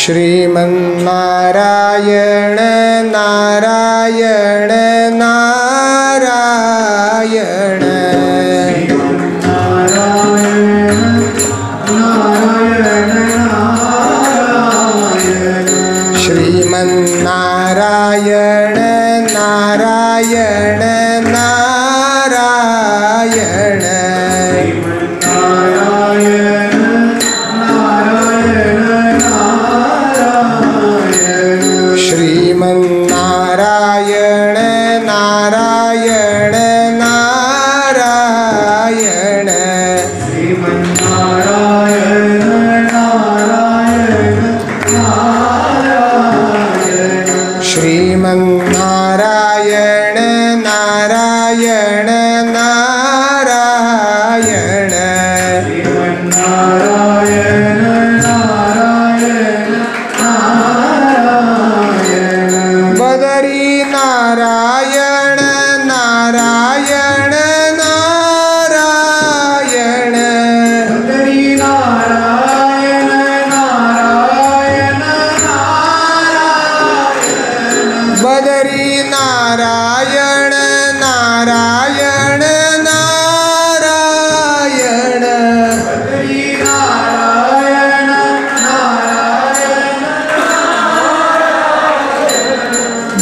श्रीमन्नारायण नारायण नारायण श्रीमन्नारायण नारायण नारायण श्रीमन्नारायण नारायण नारायण श्रीमन्नारायण नारायण नारायण बदरी नारायण नारायण नारायण बदरी नारायण नारायण नारायण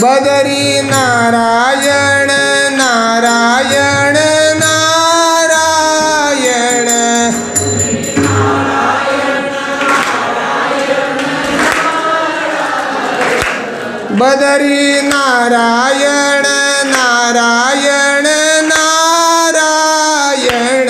बदरी नारायण नारायण नारायण बदरी नारायण नारायण बदरी नारायण नारायण नारायण बदरी नारायण नारायण नारायण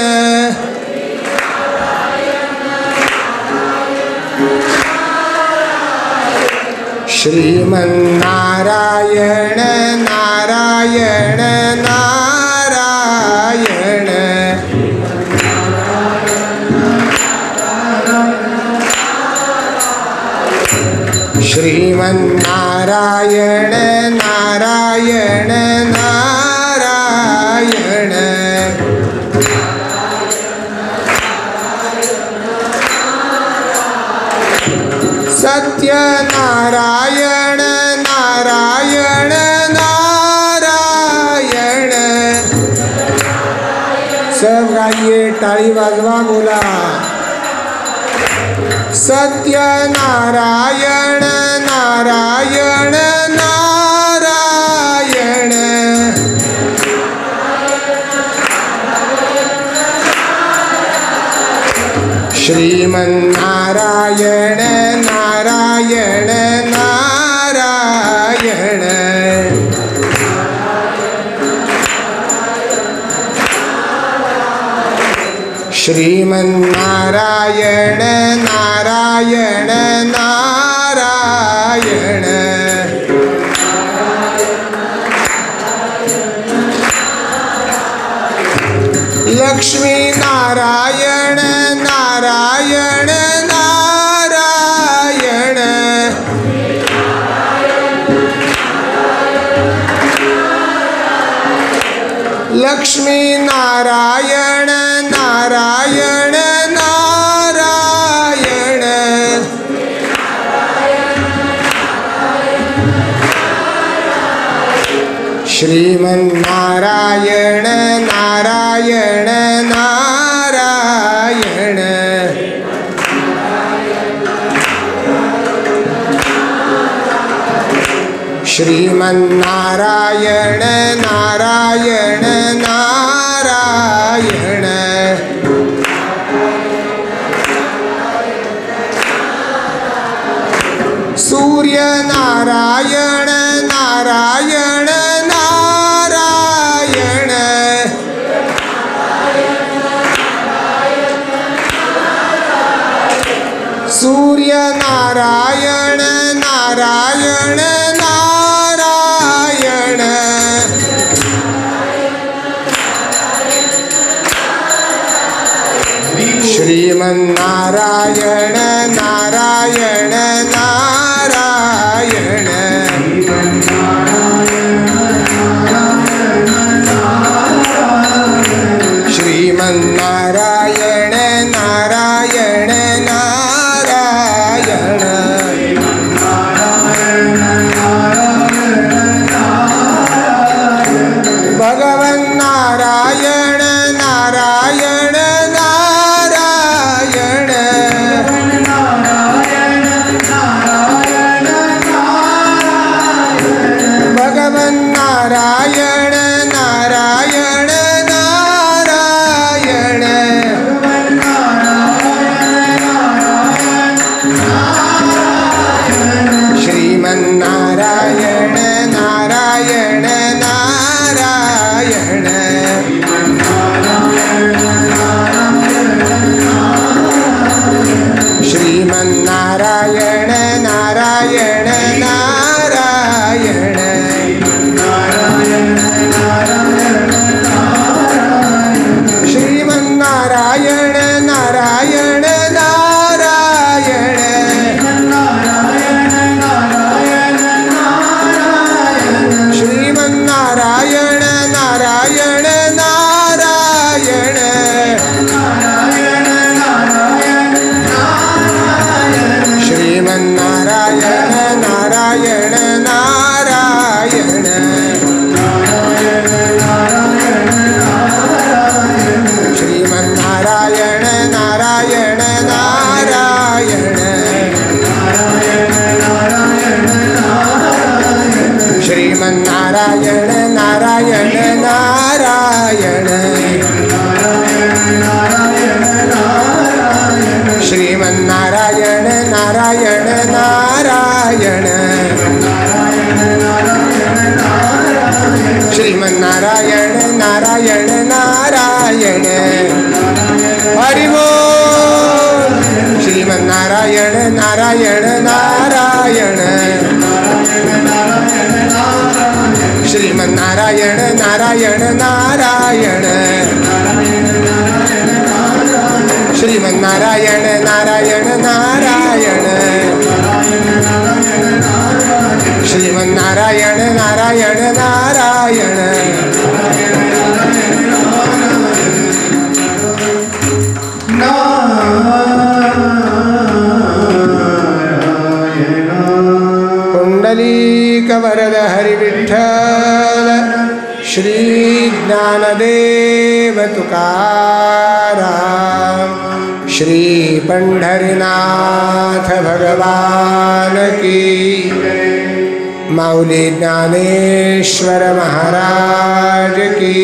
श्रीमन्नारायण नारायण नारायण श्रीमन्नारायण नारायण नारायण सत्यनारायण नारायण नारायण सब गाइए ताली बजवा बोला सत्यनारायण नारायण नारायण श्रीमन्नारायण नारायण नारायण श्रीमन्नारायण नारायण नारायण लक्ष्मी नारायण नारायण नारायण लक्ष्मी नारायण नारायण नारायण श्रीमन्नारायण नारायण नारायण श्रीमन्नारायण नारायण नारायण सूर्य नारायण नारायण नारायण सूर्य नारायण नारायण नारायण श्रीमन्नारायण नारायण नारायण श्रीमन्नारायण नारायण नारायण श्रीमन्नारायण नारायण नारायण श्रीमन्नारायण नारायण नारायण श्रीमन्नारायण नारायण नारायण श्रीमन्नारायण नारायण नारायण श्रीमन्नारायण नारायण नारायण श्रीमन्नारायण नारायण नारायण श्रीमन्नारायण नारायण नारायण श्रीमन्नारायण नारायण नारायण हरि बोल श्रीमन्नारायण नारायण नारायण श्रीमन्नारायण नारायण नारायण श्रीमन्नारायण नारायण नारायण श्रीमन्नारायण नारायण नारायण पुंडलीकवरद हरि विठ्ठल श्री ज्ञानदेव तुकाराम श्री पंढरीनाथ भगवान की माऊली ज्ञानेश्वर महाराज की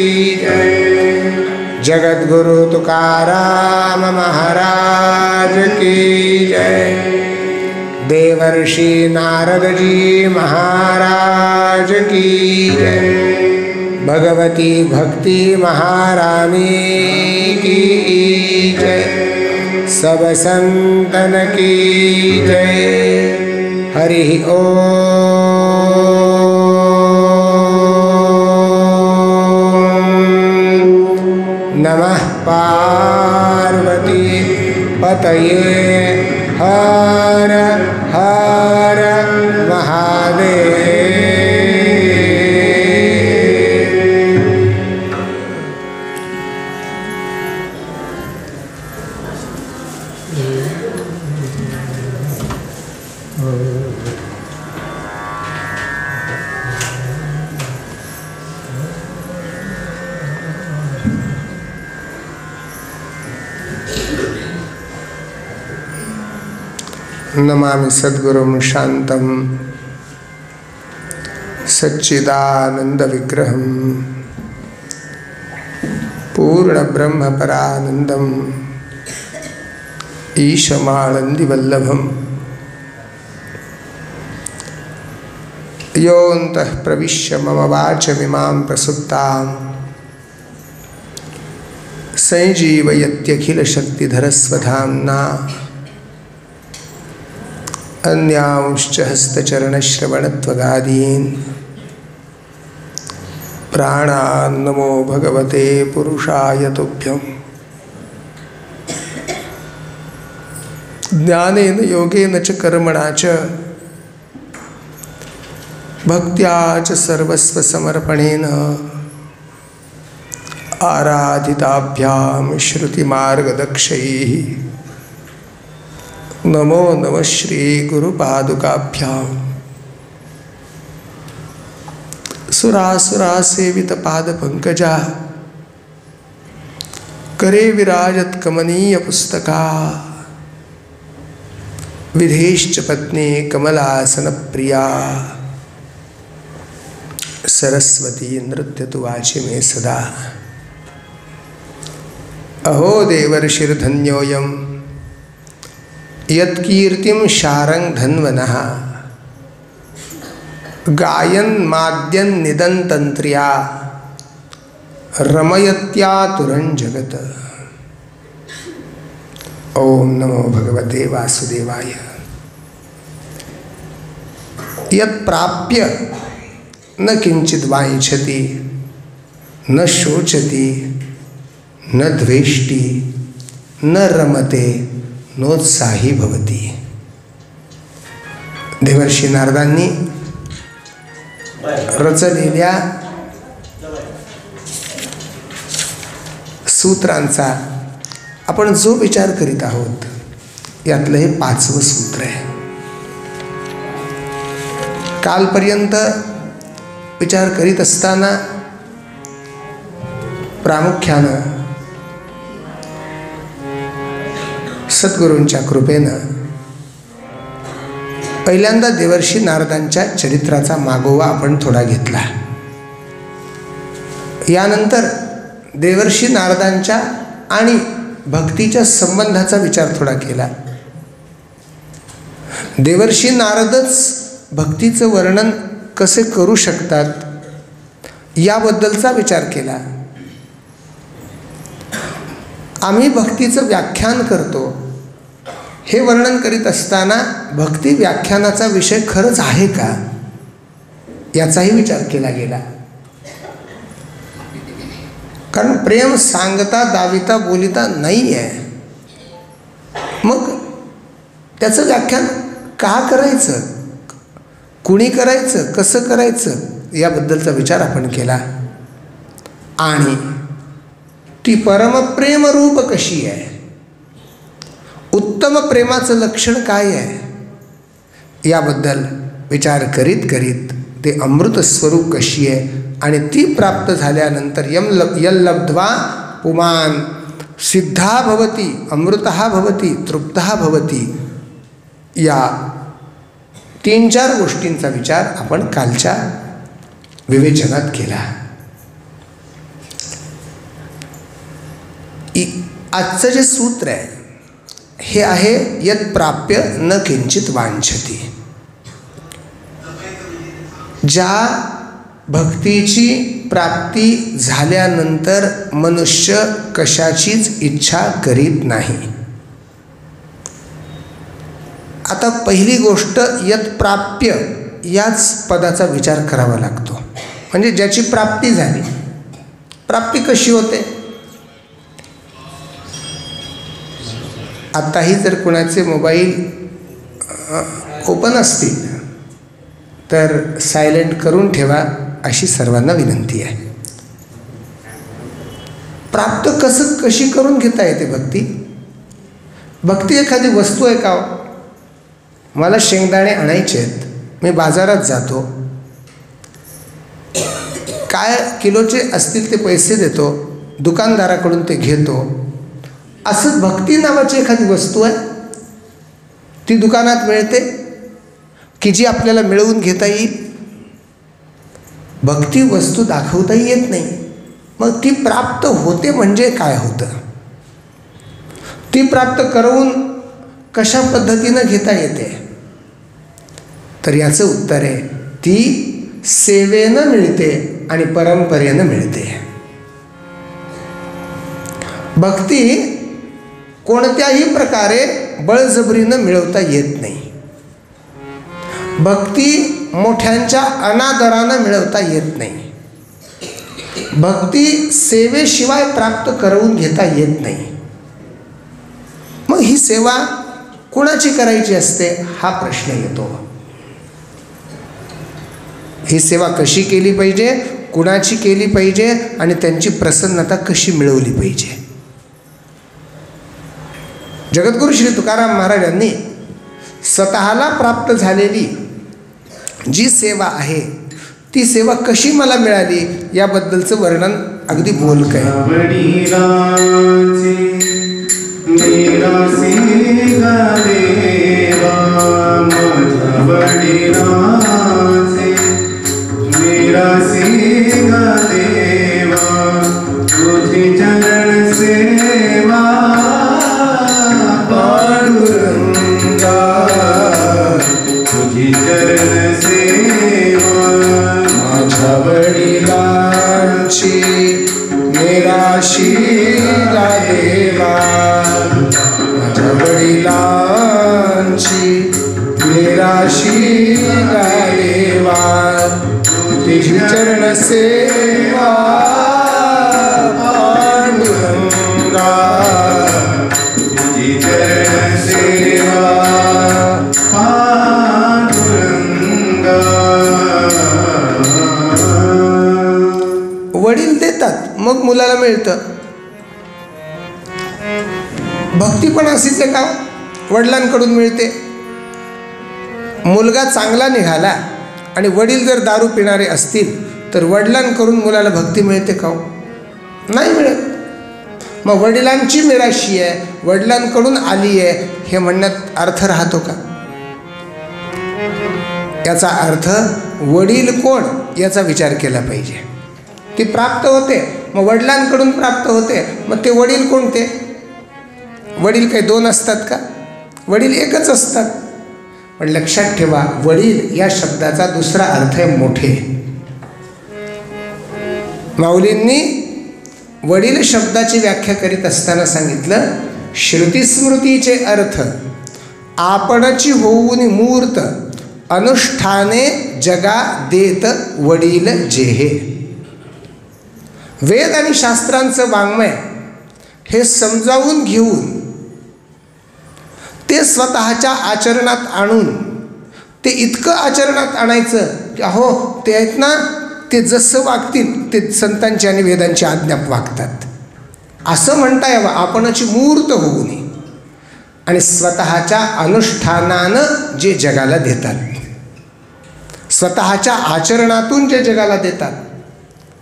जगद्गुरु तुकाराम महाराज की जय देवर्षि नारद जी महाराज की जय भगवती भक्ति महारानी की जय सब संतन की जय हरि ओम नमः पार्वती पतये हर हर महादेव नमामि सद्गुरुं शांतं सच्चिदानंद विग्रहं पूर्ण ब्रह्म परानंदं ईशमानंदी वल्लभं योऽन्तः प्रविश्य मम वाचमिमां प्रसुप्तां संजीवयत्यखिलशक्तिधरस्वधाम्ना अन्यांश्च हस्तचरणश्रवणत्वगादीन् प्राणान् नमो भगवते पुरुषाय तुभ्यम् ज्ञानेन योगेन च कर्मणा च भक्त्या च सर्वस्वसमर्पणेन आराधिताभ्यां श्रुतिमार्गदक्षैः नमो नमः श्री गुरुपादुकाभ्यां सुरासुरा सेवित पादपंकजा करे विराजत कमनीय पुस्तका विधेश्च पत्नी कमलासन प्रिया सरस्वती नृत्यतु वाचि मे सदा अहो देवर्षिर्धन्योऽयं यत्कीर्तिं शारं धन्वनः गायन् माद्यन् निदन्तन्त्र्या रमयत्यातुरं जगत्। ओम नमो भगवते वासुदेवाय। यत् प्राप्य न किंचित वांछति, न शोचति, न द्वेष्टि, न रमते, नोत्साही भवति। देवर्षी नारदांनी रचलेल्या सूत्रांचा आपण जो विचार करीत आहोत यातलं हे 5वं सूत्र आहे. कालपर्यंत विचार करीत असताना प्रामुख्यानं सद्गुरूंच्या कृपेनं पहिल्यांदा देवर्षी नारदांच्या चरित्राचा मागोवा आपण थोडा घेतला. यानंतर देवर्षी नारदांच्या आणि भक्तीच्या संबंधाचा विचार थोडा केला. देवर्षी नारदच भक्तीचं वर्णन कसे करू शकतात याबद्दलचा विचार केला. आम्ही भक्तीचं व्याख्यान करतो, हे वर्णन करीत असताना भक्ती व्याख्यानाचा विषय खरंच आहे का याचाही विचार केला गेला. कारण प्रेम सांगता दाविता बोलिता नाही आहे, मग त्याचं व्याख्यान का करायचं, कुणी करायचं, कसं करायचं याबद्दलचा विचार आपण केला. आणि ती परमप्रेम रूप कशी आहे, उत्तम प्रेमाचं लक्षण काय आहे याबद्दल विचार करीत करीत ते अमृत स्वरूप कशी आहे आणि ती प्राप्त झाल्यानंतर यल्लब्ध्वा पुमान सिद्धा भवती, अमृतः भवती, तृप्तः भवती, या 3-4 गोष्टींचा विचार आपण कालच्या विवेचनात केला. आजचं जे सूत्र आहे हे आहे यत् प्राप्य न किंचित वांछति. ज्या भक्तीची प्राप्ती झाल्यानंतर मनुष्य कशाचीच इच्छा करीत नाही. आता पहिली गोष्ट यत् प्राप्य याच पदाचा विचार करावा लागतो. म्हणजे ज्याची प्राप्ती झाली. प्राप्ती कशी होते? आत्ताही जर कुणाचे मोबाईल ओपन असतील तर सायलेंट करून ठेवा अशी सर्वांना विनंती आहे. प्राप्त कशी करून घेता येते भक्ती? भक्ती एखादी वस्तू आहे का? मला शेंगदाणे आणायचे आहेत, मी बाजारात जातो, काय किलोचे असतील ते पैसे देतो, दुकानदाराकडून ते घेतो. असं भक्ती नावाची एखादी वस्तू आहे, ती दुकानात मिळते की जी आपल्याला मिळवून घेता येईल. भक्ती वस्तू दाखवताही येत नाही. मग ती प्राप्त होते म्हणजे काय होतं? ती प्राप्त करवून कशा पद्धतीनं घेता येते? तर याचं उत्तर आहे ती सेवेनं मिळते आणि परंपरेनं मिळते. भक्ती कोणत्याही प्रकारे बळजबरीनं मिळवता येत नाही. भक्ती मोठ्यांच्या अनादरानं मिळवता येत नाही. भक्ती सेवेशिवाय प्राप्त करवून घेता येत नाही. मग ही सेवा कोणाची करायची असते हा प्रश्न येतो. ही सेवा कशी केली पाहिजे, कुणाची केली पाहिजे आणि त्यांची प्रसन्नता कशी मिळवली पाहिजे? जगद्गुरु श्री तुकाराम महाराजांनी स्वतःला प्राप्त झालेली जी सेवा आहे ती सेवा कशी मला मिळाली याबद्दलचं वर्णन अगदी बोलक आहे. निराशी गालेवा तुझी चरण सेवा पांडुरंगा तुझी चरण सेवा पांडुरंगा. वडील देतात मग मुलाला मिळतं. भक्ती पण अशीच आहे का? वडिलांकडून मिळते. मुलगा चांगला निघाला आणि वडील जर दारू पिणारे असतील तर वडिलांकडून मुलाला भक्ती मिळते का? नाही मिळत. मग वडिलांची मिराशी आहे, वडिलांकडून आली आहे हे म्हणण्यात अर्थ राहतो का? याचा अर्थ वडील कोण याचा विचार केला पाहिजे. ती प्राप्त होते, मग वडिलांकडून प्राप्त होते, मग ते वडील कोणते? वडील काही दोन असतात का? वडील एकच असतात. पण लक्षात ठेवा, वडील या शब्दाचा दुसरा अर्थ आहे मोठे. माऊलींनी वडील शब्दाची व्याख्या करीत असताना सांगितलं, श्रुतिस्मृतीचे अर्थ आपणची होऊन मूर्त अनुष्ठाने जगा देत वडील जेहे. वेद आणि शास्त्रांचं वाङ्मय हे समजावून घेऊन ते स्वतःच्या आचरणात आणून ते इतकं आचरणात आणायचं की अहो ते आहेत ना, ते जसं वागतील ते संतांची आणि वेदांची आज्ञा वागतात असं म्हणता यावं. आपणची मूर्त होऊ नये आणि स्वतःच्या अनुष्ठानानं जे जगाला देतात, स्वतःच्या आचरणातून जे जगाला देतात.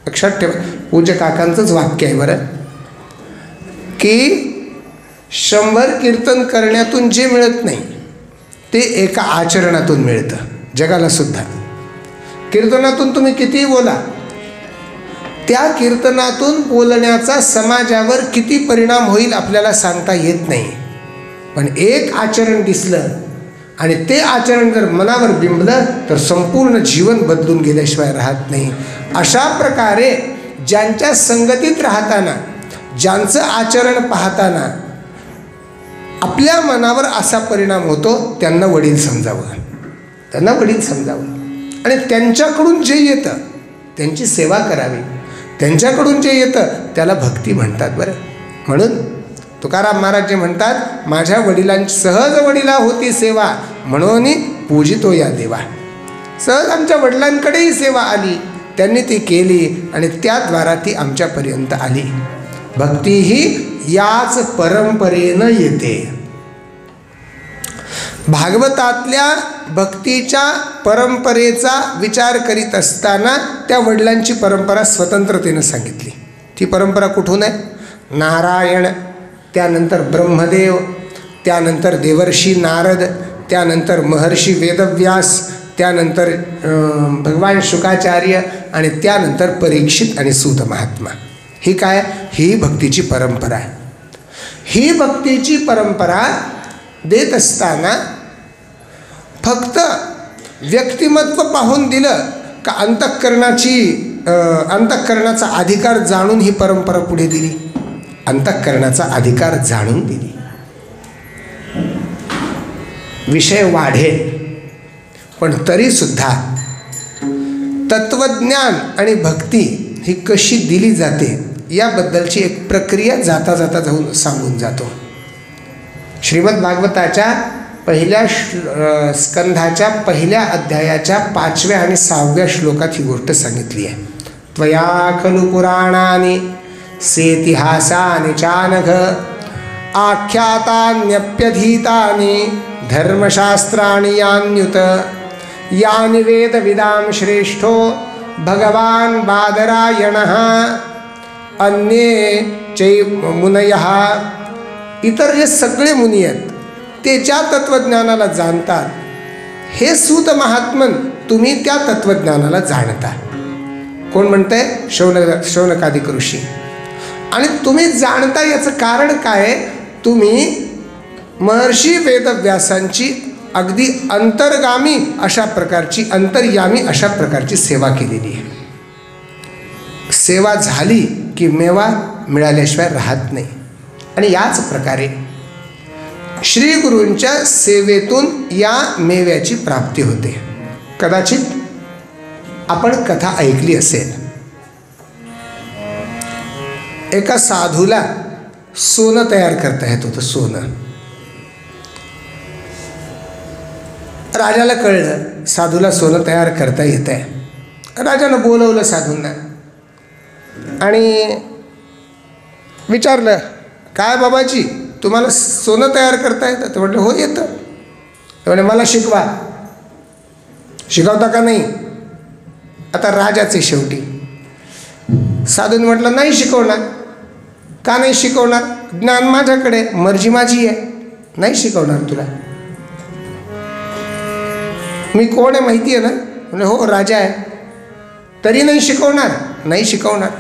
लक्षात ठेवा, पूज्य काकांचंच वाक्य आहे बरं, की 100 कीर्तन करण्यातून जे मिळत नाही ते एका आचरणातून मिळतं जगाला सुद्धा. कीर्तनातून तुम्ही कितीही बोला, त्या कीर्तनातून बोलण्याचा समाजावर किती परिणाम होईल आपल्याला सांगता येत नाही. पण एक आचरण दिसलं आणि ते आचरण जर मनावर बिंबलं तर संपूर्ण जीवन बदलून गेल्याशिवाय राहत नाही. अशा प्रकारे ज्यांच्या संगतीत राहताना, ज्यांचं आचरण पाहताना आपल्या मनावर असा परिणाम होतो, त्यांना वडील समजावं, त्यांना वडील समजावं आणि त्यांच्याकडून जे येतं त्यांची सेवा करावी. त्यांच्याकडून जे येतं त्याला भक्ती म्हणतात बरं. म्हणून तुकाराम महाराज जे म्हणतात, माझ्या वडिलांची सहज वडिला होती सेवा म्हणून पूजितो या देवा. सहज आमच्या वडिलांकडेही सेवा आली, त्यांनी ती केली आणि त्याद्वारा ती आमच्यापर्यंत आली. भक्ती ही याच परंपरेनं येते. भागवतातल्या भक्तीच्या परंपरेचा विचार करीत असताना त्या वडिलांची परंपरा स्वतंत्रतेनं सांगितली. ती परंपरा कुठून आहे? नारायण, त्यानंतर ब्रह्मदेव, त्यानंतर देवर्षी नारद, त्यानंतर महर्षी वेदव्यास, त्यानंतर भगवान शुकाचार्य आणि त्यानंतर परीक्षित आणि सूत महात्मा. ही काय? ही भक्तीची परंपरा आहे. ही भक्तीची परंपरा देत असताना फक्त व्यक्तिमत्व पाहून दिलं का अंतःकरणाचा अधिकार जाणून ही परंपरा पुढे दिली? अंतःकरणाचा अधिकार जाणून दिली. विषय वाढेल पण तरीसुद्धा तत्वज्ञान आणि भक्ती ही कशी दिली जाते याबद्दलची एक प्रक्रिया जाता जाता जाऊन सांगून जातो. श्रीमद भागवताच्या पहिल्या स्कंधाच्या पहिल्या अध्यायाच्या 5व्या आणि 6व्या श्लोकात ही गोष्ट सांगितली आहे. त्वया खलु पुराणानि सेतिहासानि चानघ आख्यातान्यप्यधीतानि धर्मशास्त्राणि यान्युत यानि वेदविदां श्रेष्ठो भगवान बादरायणः अन्ये चै मुनयः. इतर जे सगळे मुनी आहेत ते ज्या तत्त्वज्ञानाला जाणतात, हे सूत महात्मन तुम्ही त्या तत्त्वज्ञानाला जाणता. कोण म्हणतंय? शौनकादिक ऋषी. आणि तुम्ही जाणता याचं कारण काय? तुम्ही महर्षी वेदव्यासांची अगदी अंतर्गामी अशा प्रकारची, अंतर्यामी अशा प्रकारची सेवा केलेली आहे. सेवा झाली की मेवा मिळाल्याशिवाय राहत नाही. आणि याच प्रकारे श्री गुरूंच्या सेवेतून या मेव्याची प्राप्ती होते. कदाचित आपण कथा ऐकली असेल. एका साधूला सोनं तयार करता येत होतं. सोनं राजाला कळलं साधूला सोनं तयार करता येत आहे. राजानं बोलवलं साधूंना आणि विचारलं, काय बाबाजी तुम्हाला सोनं तयार करता येतं? ते म्हटलं हो येतं. ते म्हणे मला शिकवा. शिकवता का नाही? आता राजाचे शेवटी. साधूने म्हटलं नाही शिकवणार. का नाही शिकवणार? ज्ञान माझ्याकडे, मर्जी माझी आहे, नाही शिकवणार तुला. मी कोण आहे माहिती आहे ना? म्हणजे हो राजा आहे. तरी नाही शिकवणार? नाही शिकवणार.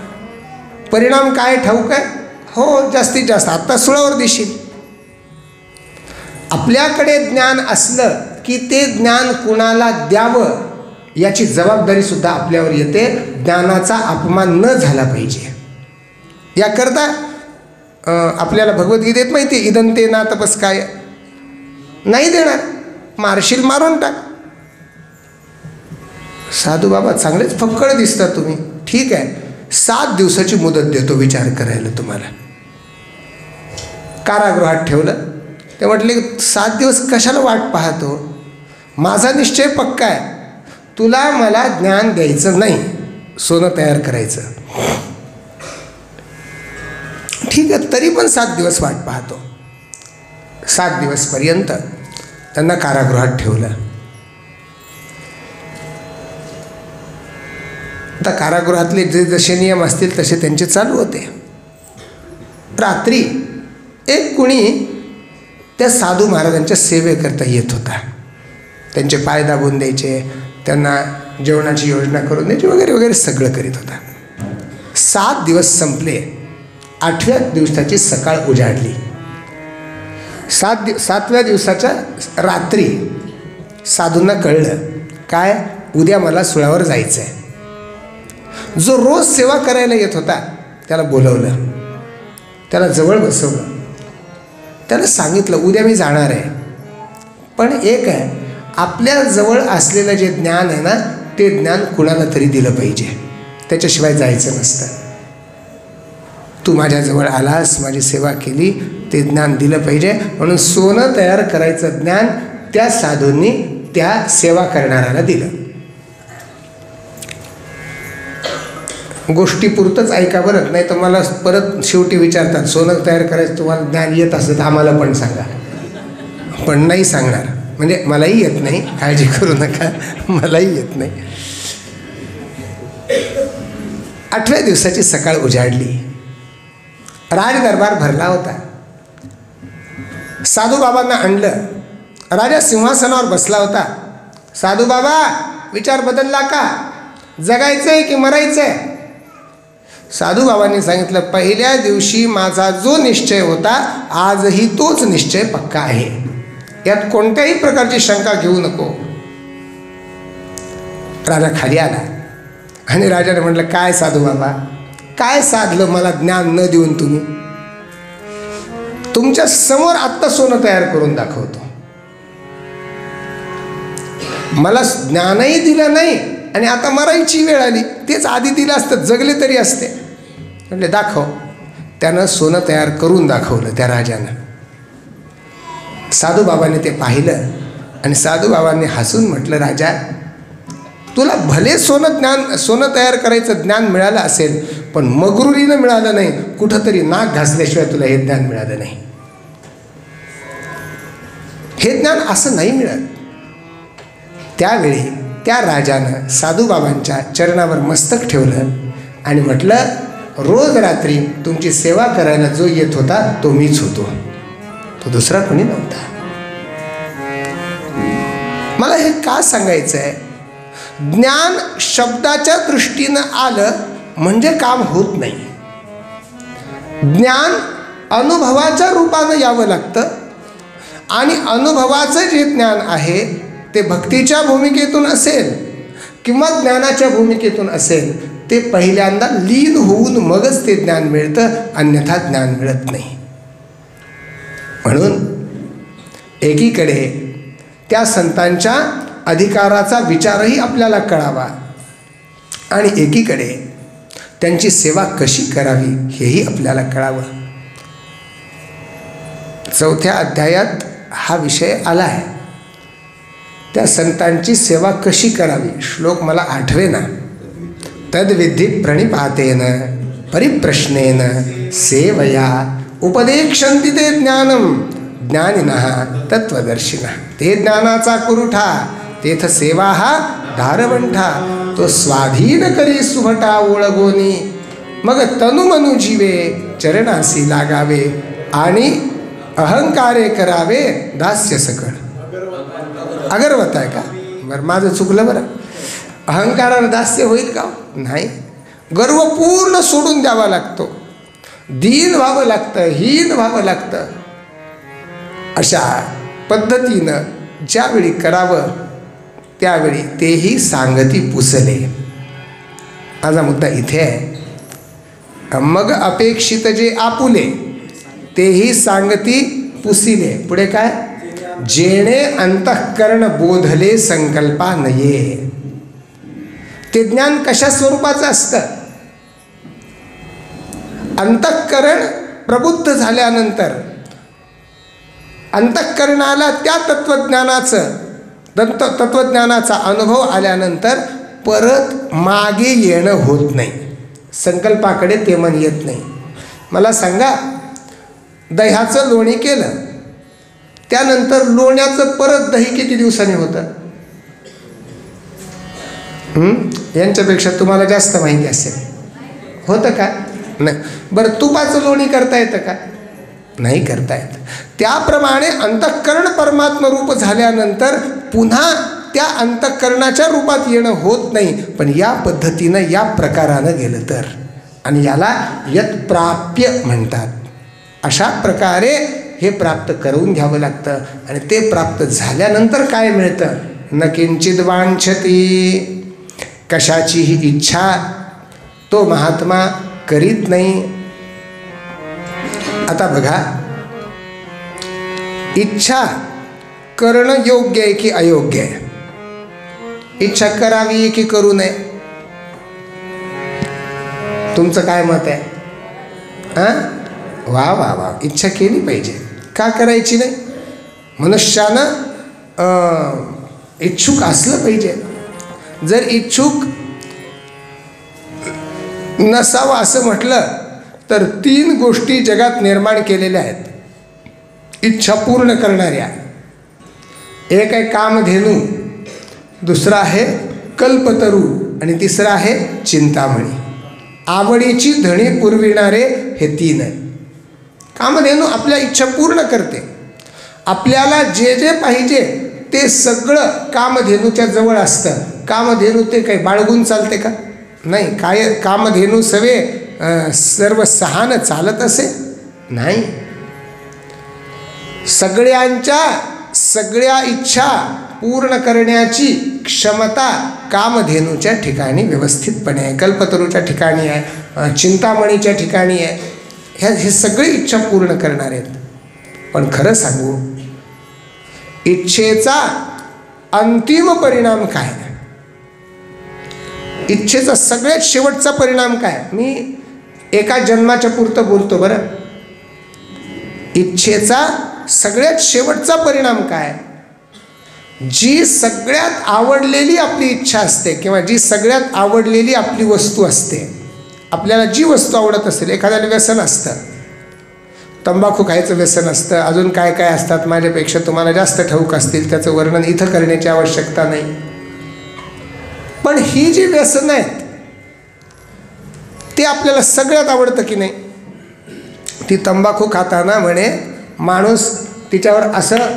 परिणाम काय ठाऊक आहे? हो जास्तीत जास्त आत्ता सुळावर देशील. आपल्याकडे ज्ञान असलं की ते ज्ञान कुणाला द्यावं याची जबाबदारीसुद्धा आपल्यावर येते. ज्ञानाचा अपमान न झाला पाहिजे याकरता आपल्याला भगवद्गीतेत माहिती आहे, इदंते ना तपस्काय. नाही देणार, मारशील मारून टाक. साधू बाबा चांगलेच फक्कड दिसतात तुम्ही. ठीक आहे, 7 दिवसाची मुदत देतो विचार करायला तुम्हाला. कारागृहात ठेवलं. ते म्हटले 7 दिवस कशाला वाट पाहतो? माझा निश्चय पक्का आहे, तुला मला ज्ञान द्यायचं नाही, सोनं तयार करायचं. ठीक आहे, तरी पण 7 दिवस वाट पाहतो. 7 दिवसपर्यंत त्यांना कारागृहात ठेवलं. आता कारागृहातले जे जसे नियम असतील तसे त्यांचे चालू होते. रात्री एक कुणी त्या साधू महाराजांच्या सेवेकरता येत होता. त्यांचे पाय दाबून द्यायचे, त्यांना जेवणाची योजना करून द्यायची वगैरे वगैरे सगळं करीत होता. 7 दिवस संपले. 8व्या दिवसाची सकाळ उजाडली. 7व्या दिवसाच्या रात्री साधूंना कळलं काय, उद्या मला सुळावर जायचं आहे. जो रोज सेवा करायला येत होता त्याला बोलवलं, त्याला जवळ बसवलं, त्याला सांगितलं उद्या मी जाणार आहे, पण एक आहे, आपल्या जवळ असलेलं जे ज्ञान आहे ना ते ज्ञान कुणाला तरी दिलं पाहिजे, त्याच्याशिवाय जायचं नसतं. तू माझ्याजवळ आलास, माझी सेवा केली, ते ज्ञान दिलं पाहिजे. म्हणून सोनं तयार करायचं ज्ञान त्या साधूंनी त्या सेवा करणाऱ्याला दिलं. गोष्टीपुरतंच ऐका बरं, नाही तर मला परत शेवटी विचारतात सोनं तयार करायचं तुम्हाला ज्ञान येत असेल तर आम्हाला पण सांगा. पण नाही सांगणार, म्हणजे मलाही येत नाही, काळजी करू नका, मलाही येत नाही. 8व्या दिवसाची सकाळ उजाडली. राजदरबार भरला होता. साधू बाबांना आणलं. राजा सिंहासनावर बसला होता. साधू बाबा विचार बदलला का? जगायचंय की मरायचंय? साधू बाबांनी सांगितलं, पहिल्या दिवशी माझा जो निश्चय होता आजही तोच निश्चय पक्का आहे, यात कोणत्याही प्रकारची शंका घेऊ नको. राजा खाली आला आणि राजाने म्हटलं, काय साधू बाबा, काय साधलं मला ज्ञान न देऊन तुम्ही? तुमच्या समोर आत्ता सोनं तयार करून दाखवतो. मला ज्ञानही दिलं नाही आणि आता मरायची वेळ आली. तेच आधी दिलं असतं, जगले तरी असते. म्हणजे दाखव. त्यानं सोनं तयार करून दाखवलं त्या राजानं. साधूबाबांनी ते पाहिलं आणि साधूबाबांनी हसून म्हटलं, राजा तुला भले सोनं तयार करायचं ज्ञान मिळालं असेल, पण मगरुरीनं मिळालं नाही. कुठंतरी नाक घासल्याशिवाय तुला हे ज्ञान मिळालं नाही. हे ज्ञान असं नाही मिळत. त्यावेळी त्या राजानं साधूबाबांच्या चरणावर मस्तक ठेवलं आणि म्हटलं, रोज रात्री तुमची सेवा करायला जो येत होता तो मीच होतो, तो दुसरा कोणी नव्हता. मला हे का सांगायचं आहे? ज्ञान शब्दाच्या दृष्टीनं आलं म्हणजे काम होत नाही. ज्ञान अनुभवाच्या रूपानं यावं लागतं आणि अनुभवाचं जे ज्ञान आहे ते भक्तीच्या भूमिकेतून असेल किंवा ज्ञानाच्या भूमिकेतून असेल, ते पहिल्यांदा लीन होऊन मगच ते ज्ञान मिळतं, अन्यथा ज्ञान मिळत नाही. म्हणून एकीकडे त्या संतांच्या अधिकाराचा विचारही आपल्याला कळावा आणि एकीकडे त्यांची सेवा कशी करावी हेही आपल्याला कळावं. 4थ्या अध्यायात हा विषय आला आहे. त्या संतांची सेवा कशी करावी. श्लोक मला आठवेना. तद्विधी प्रणिपातेन परिप्रश्नेन सेवया उपदेक्षन्ति ते ज्ञानम ज्ञानिनः तत्वदर्शिनः. ते ज्ञानाचा कुरुठा तेथ सेवा हा दारवंठा. तो स्वाधीन करी सुभटा ओळगोनी मग तनुमनु जीवे चरणासी लागावे आणि अहंकारे करावे दास्य सकळ. अगरवत आहे का. बरं माझं चुकलं बरं. अहंकारानं दास्य होईल का. नाही. गर्व पूर्ण सोडून द्यावा लागतो. दीन व्हावं लागतं. हीन व्हावं लागतं. अशा पद्धतीनं ज्यावेळी करावं त्यावेळी तेही सांगती पुसले. माझा मुद्दा इथे आहे. मग अपेक्षित जे आपुले तेही सांगती पुसिले. पुढे काय. जेणे अंतःकरण बोधले संकल्पा नये. ते ज्ञान कशा स्वरूपाचं असतं. अंतःकरण प्रबुद्ध झाल्यानंतर अंतःकरणाला त्या तत्वज्ञानाचा अनुभव आल्यानंतर परत मागे येणं होत नाही. संकल्पाकडे ते मन येत नाही. मला सांगा, दह्याचं लोणी केलं त्यानंतर लोण्याचं परत दही किती दिवसांनी होतं. यांच्यापेक्षा तुम्हाला जास्त माहिती असेल. होतं का. नाही. बरं तुपाचं लोणी करता येतं का. नाही करता येत. त्याप्रमाणे अंतःकरण परमात्म रूप झाल्यानंतर पुन्हा त्या अंतःकरणाच्या रूपात येणं होत नाही. पण या पद्धतीनं या प्रकारानं गेलं तर, आणि याला यत् प्राप्य म्हणतात. अशा प्रकारे हे प्राप्त करून घ्यावं लागतं. आणि ते प्राप्त झाल्यानंतर काय मिळतं. न किंचित वांछती. कशाचीही इच्छा तो महात्मा करीत नाही. आता बघा, इच्छा करणं योग्य आहे की अयोग्य आहे. इच्छा करावी की करू नये. तुमचं काय मत आहे. वा वा वा. इच्छा केली पाहिजे. का करायची नाही. मनुष्यानं इच्छुक असलं पाहिजे. जर इच्छुक नसावं असं म्हटलं तर 3 गोष्टी जगात निर्माण केलेल्या आहेत इच्छा पूर्ण करणाऱ्या. एक आहे कामधेनू, दुसरा आहे कल्पतरू आणि तिसरा आहे चिंतामणी. आवडीची धणी पुरविणारे हे 3 आहेत. कामधेनू आपल्या इच्छा पूर्ण करते. आपल्याला जे जे पाहिजे ते सगळं कामधेनूच्या जवळ असतं. कामधेनू ते काही बाळगून चालते का. नाही. काय कामधेनू सवे सर्व सहानं चालत असे नाही. सगळ्या इच्छा पूर्ण करण्याची क्षमता कामधेनूच्या ठिकाणी व्यवस्थितपणे आहे. कल्पतरूच्या ठिकाणी आहे. चिंतामणीच्या ठिकाणी आहे. हे सगळे इच्छा पूर्ण करणार आहेत. पण खरं सांगू, इच्छेचा अंतिम परिणाम काय. इच्छेचा सगळ्यात शेवटचा परिणाम काय. मी एका जन्माच्या पुरतं बोलतो बरं. इच्छेचा सगळ्यात शेवटचा परिणाम काय. जी सगळ्यात आवडलेली आपली इच्छा असते किंवा जी सगळ्यात आवडलेली आपली वस्तू असते. आपल्याला जी वस्तू आवडत असेल. एखाद्याला व्यसन असतं, तंबाखू खायचं व्यसन असतं, अजून काय काय असतात. माझ्यापेक्षा तुम्हाला जास्त ठाऊक असतील. त्याचं वर्णन इथं करण्याची आवश्यकता नाही. पण ही जी व्यसनं आहेत ते आपल्याला सगळ्यात आवडतं की नाही. ती तंबाखू खाताना म्हणे माणूस तिच्यावर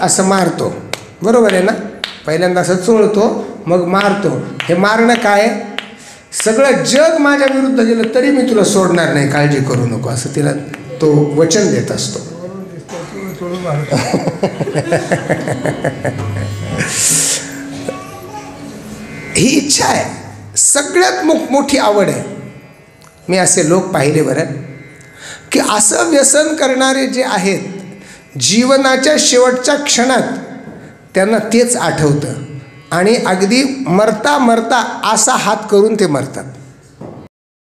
असं मारतो. बरोबर आहे ना. पहिल्यांदा असं चोळतो मग मारतो. हे मारणं काय. सगळं जग माझ्या विरुद्ध गेलं तरी मी तुला सोडणार नाही, काळजी करू नको, असं तिला तो वचन देत असतो. ही इच्छा आहे. सगळ्यात मोठी आवड आहे. मी असे लोक पाहिले बरं की असं व्यसन करणारे जे आहेत जीवनाच्या शेवटच्या क्षणात त्यांना तेच आठवतं आणि अगदी मरता मरता असा हात करून ते मरतात.